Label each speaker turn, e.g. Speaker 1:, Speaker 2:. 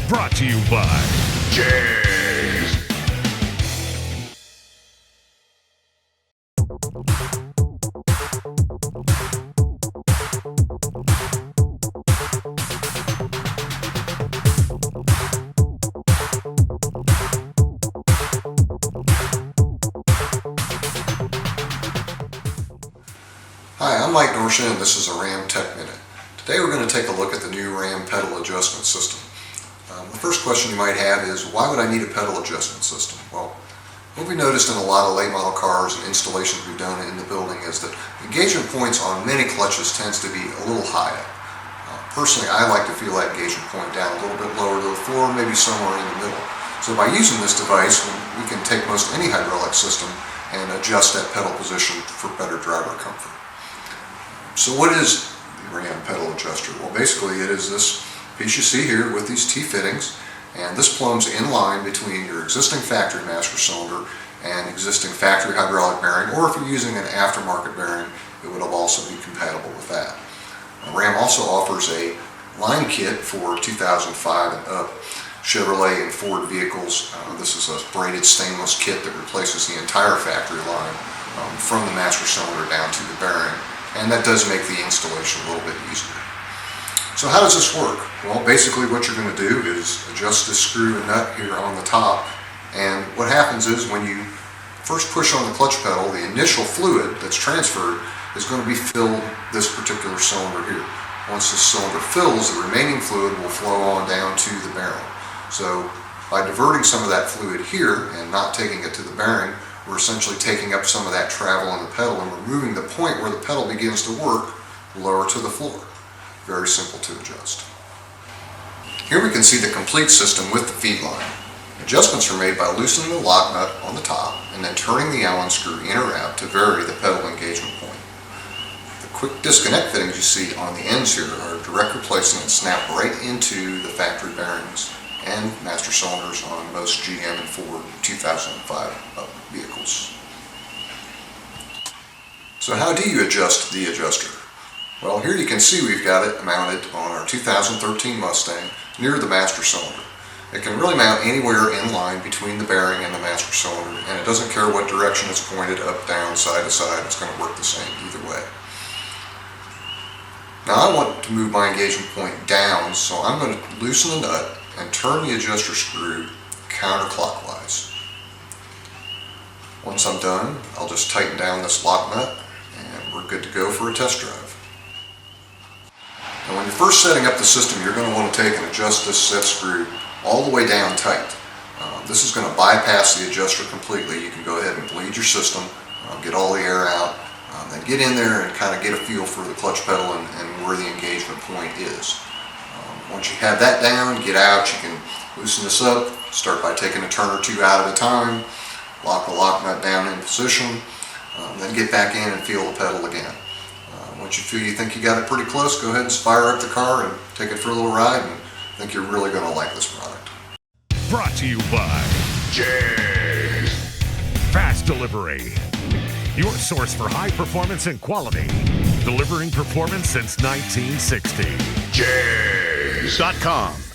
Speaker 1: Brought to you by JEGS.
Speaker 2: Hi, I'm Mike Norshin, and this is a Ram Tech Minute. Today we're going to take a look at the new Ram pedal adjustment system. The first question you might have is, why would I need a pedal adjustment system? Well, what we noticed in a lot of late model cars and installations we've done in the building is that engagement points on many clutches tends to be a little high up. Personally, I like to feel that engagement point down a little bit lower to the floor, maybe somewhere in the middle. So by using this device, we can take most any hydraulic system and adjust that pedal position for better driver comfort. So what is the Ram pedal adjuster? Well, basically it is this piece you see here with these T-fittings, and this plumbs in line between your existing factory master cylinder and existing factory hydraulic bearing, or if you're using an aftermarket bearing, it would also be compatible with that. Ram also offers a line kit for 2005 and up Chevrolet and Ford vehicles. This is a braided stainless kit that replaces the entire factory line from the master cylinder down to the bearing, and that does make the installation a little bit easier. So how does this work? Well, basically what you're going to do is adjust this screw and nut here on the top, and what happens is when you first push on the clutch pedal, the initial fluid that's transferred is going to be filled this particular cylinder here. Once this cylinder fills, the remaining fluid will flow on down to the bearing. So by diverting some of that fluid here and not taking it to the bearing, we're essentially taking up some of that travel in the pedal and removing the point where the pedal begins to work lower to the floor. Very simple to adjust. Here we can see the complete system with the feed line. Adjustments are made by loosening the lock nut on the top and then turning the Allen screw in or out to vary the pedal engagement point. The quick disconnect fittings you see on the ends here are direct replacement and snap right into the factory bearings and master cylinders on most GM and Ford 2005 vehicles. So how do you adjust the adjuster? Well, here you can see we've got it mounted on our 2013 Mustang near the master cylinder. It can really mount anywhere in line between the bearing and the master cylinder, and it doesn't care what direction it's pointed, up, down, side to side, it's going to work the same either way. Now I want to move my engagement point down, so I'm going to loosen the nut and turn the adjuster screw counterclockwise. Once I'm done, I'll just tighten down this lock nut and we're good to go for a test drive. Now when you're first setting up the system, you're going to want to take and adjust this set screw all the way down tight. This is going to bypass the adjuster completely. You can go ahead and bleed your system, get all the air out, then get in there and kind of get a feel for the clutch pedal and where the engagement point is. Once you have that down, get out, you can loosen this up, start by taking a turn or two out at a time, lock the lock nut down in position, then get back in and feel the pedal again. Once you feel you think you got it pretty close, go ahead and fire up the car and take it for a little ride, and I think you're really going to like this product.
Speaker 1: Brought to you by JEGS. Fast Delivery. Your source for high performance and quality. Delivering performance since 1960. JEGS.com.